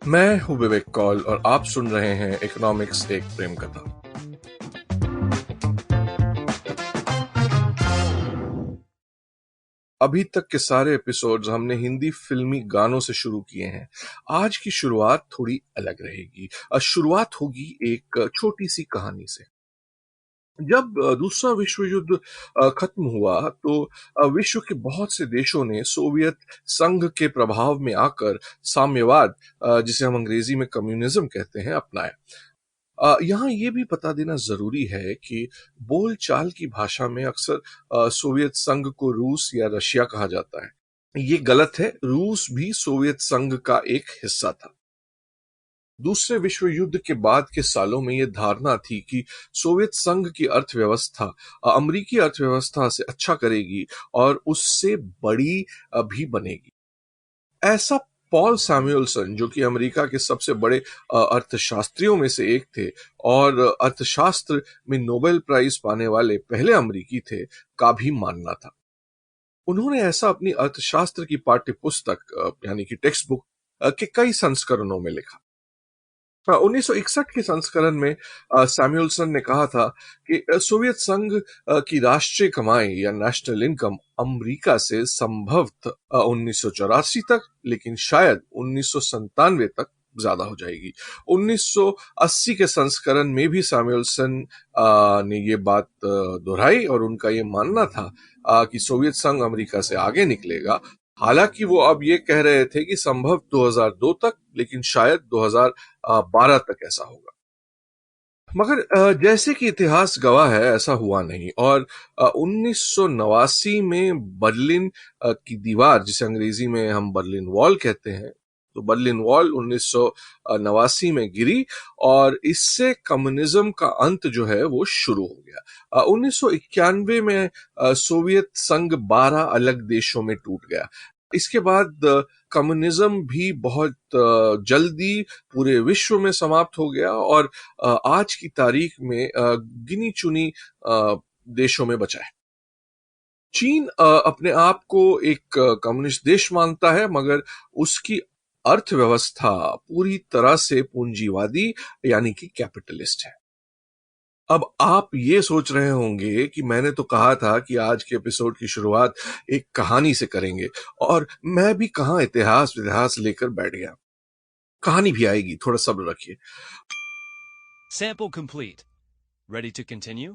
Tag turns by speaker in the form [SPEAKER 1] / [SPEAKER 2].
[SPEAKER 1] मैं हूं विवेक कौल और आप सुन रहे हैं इकोनॉमिक्स एक प्रेम कथा। अभी तक के सारे एपिसोड्स हमने हिंदी फिल्मी गानों से शुरू किए हैं। आज की शुरुआत थोड़ी अलग रहेगी। शुरुआत होगी एक छोटी सी कहानी से। जब दूसरा विश्व युद्ध खत्म हुआ तो विश्व के बहुत से देशों ने सोवियत संघ के प्रभाव में आकर साम्यवाद, जिसे हम अंग्रेजी में कम्युनिज्म कहते हैं, अपनाया। यहाँ ये भी बता देना जरूरी है कि बोलचाल की भाषा में अक्सर सोवियत संघ को रूस या रशिया कहा जाता है। ये गलत है। रूस भी सोवियत संघ का एक हिस्सा था। दूसरे विश्व युद्ध के बाद के सालों में यह धारणा थी कि सोवियत संघ की अर्थव्यवस्था अमेरिकी अर्थव्यवस्था से अच्छा करेगी और उससे बड़ी भी बनेगी। ऐसा पॉल सैमुअलसन, जो कि अमेरिका के सबसे बड़े अर्थशास्त्रियों में से एक थे और अर्थशास्त्र में नोबेल प्राइज पाने वाले पहले अमेरिकी थे, का भी मानना था। उन्होंने ऐसा अपनी अर्थशास्त्र की पाठ्य पुस्तक यानी कि टेक्स्ट बुक के कई संस्करणों में लिखा। 1961 के संस्करण में सैमुअलसन ने कहा था कि सोवियत संघ की राष्ट्रीय कमाई या नेशनल इनकम अमेरिका से संभवतः 1984 तक, लेकिन शायद 1997 तक ज्यादा हो जाएगी। 1980 के संस्करण में भी सैमुअलसन ने ये बात दोहराई और उनका ये मानना था कि सोवियत संघ अमेरिका से आगे निकलेगा। हालांकि वो अब ये कह रहे थे कि संभव 2002 तक, लेकिन शायद 2012 तक ऐसा होगा। मगर जैसे कि इतिहास गवाह है, ऐसा हुआ नहीं और 1989 में बर्लिन की दीवार, जिसे अंग्रेजी में हम बर्लिन वॉल कहते हैं, तो बर्लिन वॉल 1989 में गिरी और इससे कम्युनिज्म का अंत जो है वो शुरू हो गया। 1991 में सोवियत संघ 12 अलग देशों में टूट गया। इसके बाद कम्युनिज्म भी बहुत जल्दी पूरे विश्व में समाप्त हो गया और आज की तारीख में गिनी चुनी देशों में बचा है। चीन अपने आप को एक कम्युनिस्ट देश मानता है, मगर उसकी अर्थव्यवस्था पूरी तरह से पूंजीवादी यानी कि कैपिटलिस्ट है। अब आप ये सोच रहे होंगे कि मैंने तो कहा था कि आज के एपिसोड की शुरुआत एक कहानी से करेंगे, और मैं भी कहां इतिहास लेकर बैठ गया। कहानी भी आएगी, थोड़ा सब्र रखिए।
[SPEAKER 2] Sample complete. Ready to continue?